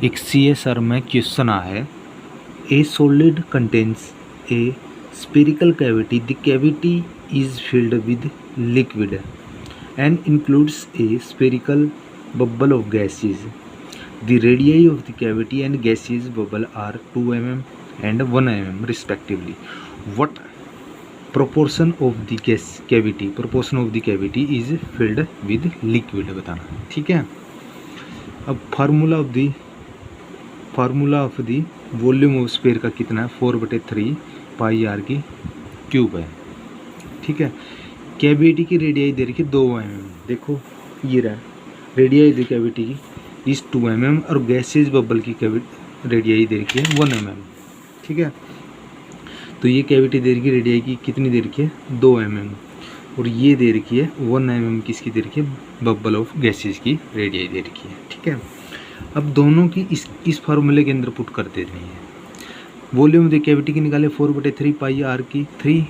एक CSR में question आया है, a solid contains a spherical cavity, the cavity is filled with liquid and includes a spherical bubble of gases, the radii of the cavity and gases bubble are 2 mm and 1 mm respectively. What proportion of the gas cavity is filled with liquid बताना, ठीक है। अब formula of the volume of sphere का कितना है, 4/3 पाई are की cube है, ठीक है। कैविटी की रेडियाई दे रखी 2 mm, देखो ये रहा रेडियाई दी कैविटी की इस 2 mm और गैसेज बबल की रेडियाई दे रखी है 1 mm, ठीक है। तो ये कैविटी दे रखी रेडियाई की कितनी दे रखी है 2 mm और ये दे रखी है 1 mm किसकी दे रखी है, बबल ऑफ गैसेज की रेडियाई दे रखी है, ठीक है। अब दोनों की इस फार्मूले के अंदर पुट कर दे रही है। वॉल्यूम ऑफ द कैविटी की निकाले 4/3 पाई आर की 3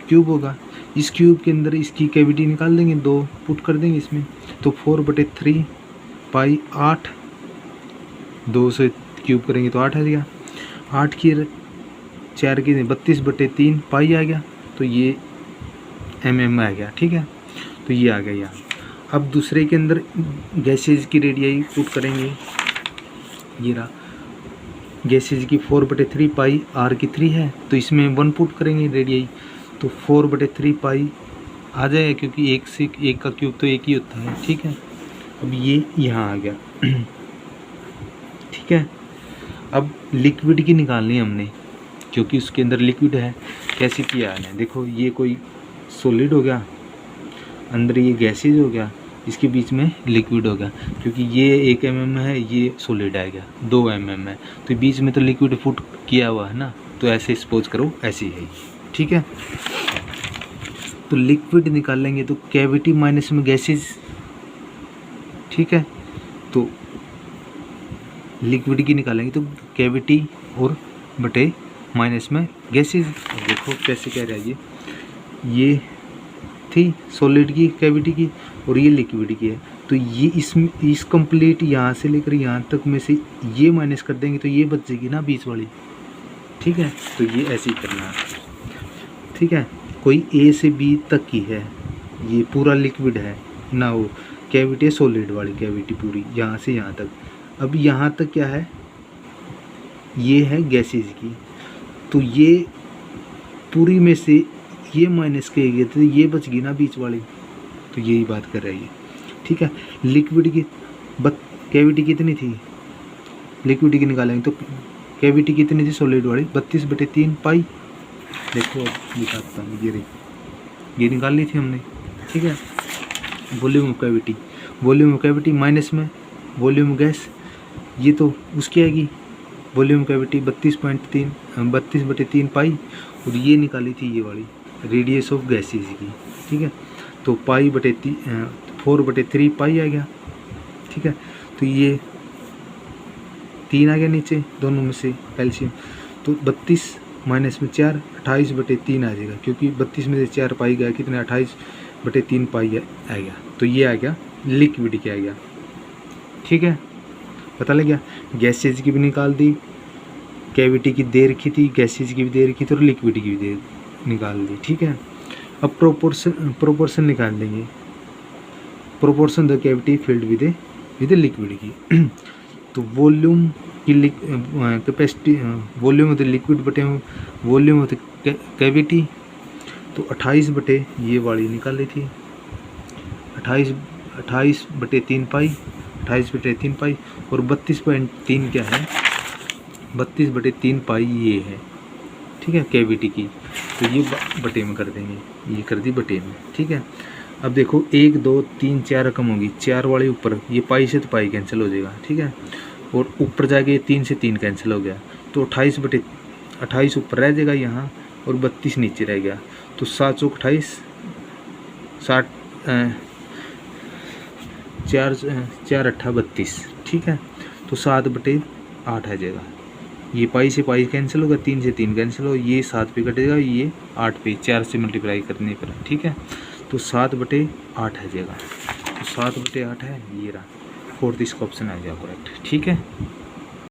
क्यूब होगा, इस क्यूब के अंदर इसकी कैविटी निकाल देंगे, 2 पुट कर देंगे इसमें, तो 4/3 पाई 8, 2 से क्यूब करेंगे तो 8 आ गया, 8 की 4 की 32/3 पाई आ गया, तो ये mm आ गया, ठीक है। तो ये आ गया यहाँ। अब दूसरे के अंदर गैसेज की रेडियाई पुट करेंगे, ये रहा गैसेज की 4/3 पाई आर की 3 है, तो इसमें 1 पुट करेंगे रेडियाई, तो 4/3 पाई आ जाएगा, क्योंकि एक का क्यूब तो एक ही होता है, ठीक है। अब ये यहाँ आ गया, ठीक है। अब लिक्विड की निकालनी है हमने, क्योंकि उसके अंदर लिक्विड है। कैसे किया है, देखो ये कोई सॉलिड हो गया, अंदर ये गैसेज हो गया, इसके बीच में लिक्विड हो गया, क्योंकि ये 1 mm है, ये सॉलिड आ गया 2 mm है, तो बीच में तो लिक्विड पुट किया हुआ है ना, तो ऐसे सपोज करो ऐसे है, ठीक है। तो लिक्विड निकालेंगे तो कैविटी माइनस में गैसेज, ठीक है। तो लिक्विड की निकालेंगे तो कैविटी और बटे माइनस में गैसेज। देखो कैसे कह रहा है, ये थी सॉलिड की कैविटी की और ये लिक्विड की है, तो ये इस कंप्लीट यहाँ से लेकर यहाँ तक में से ये माइनस कर देंगे तो ये बचेगी ना बीच वाली, ठीक है। तो ये ऐसे ही करना है, ठीक है। कोई A से B तक की है, ये पूरा लिक्विड है ना, वो कैविटी है सॉलिड वाली कैविटी पूरी यहाँ से यहाँ तक। अब यहाँ तक क्या है, ये है गैसेज की, तो ये पूरी में से ये माइनस किए गए तो ये बच गई ना बीच वाली, तो यही बात कर रही है, ठीक है। लिक्विड की कैविटी कितनी थी, लिक्विड की निकालेंगे तो कैविटी कितनी थी सॉलिड वाली 32/3 पाई, देखो अब दिखाता हूँ, ये निकाल ली थी हमने, ठीक है। वॉल्यूम ऑफ कैविटी माइनस में वॉल्यूम गैस, ये तो उसकी आएगी वॉल्यूम कैविटी 32/3 पाई, और ये निकाली थी ये वाली रेडियस ऑफ गैसेज की, ठीक है। तो 4/3 पाई आ गया, ठीक है। तो ये 3 आ गया नीचे दोनों में से कैल्शियम, तो 32 माइनस में 4 28/3 आ जाएगा, क्योंकि 32 में से 4 पाई गया, कितने 28/3 पाई आ गया, तो ये आ गया लिक्विड की आ गया, ठीक है। पता लग गया, गैसेज की भी निकाल दी, कैविटी की दे रखी थी, गैसेज की भी दे रखी थी और लिक्विड की भी दे निकाल दी, ठीक है। अब प्रोपोर्शन निकाल देंगे, proportion the cavity filled with liquid की। तो वॉल्यूम की capacity, volume of the liquid बटे वॉल्यूम ऑफ द कैविटी, तो 28 बटे ये वाली निकाल ली थी 28/3 पाई, 28/3 पाई, और 32/3 क्या है, 32/3 पाई ये है, ठीक है कैविटी की। तो ये बटे में कर देंगे, ये कर दी बटे में, ठीक है। अब देखो 1 2 3 4 रकम होगी, 4 वाले ऊपर, ये पाई से तो पाई कैंसिल हो जाएगा, ठीक है। और ऊपर जाके 3 से 3 कैंसिल हो गया, तो 28 ऊपर रह जाएगा यहाँ और 32 नीचे रह गया, तो 7 चौक 28, 60 4 8 32, ठीक है। तो 7/8 आ जाएगा, ये पाई से पाई कैंसिल होगा, 3 से 3 कैंसिल होगा, ये 7 पे कटेगा, ये 8 पे, 4 से मल्टीप्लाई करने पर, ठीक है। तो 7/8 आ जाएगा, तो 7/8 है, ये रहा 4th इसका ऑप्शन आ जाएगा करेक्ट, ठीक है।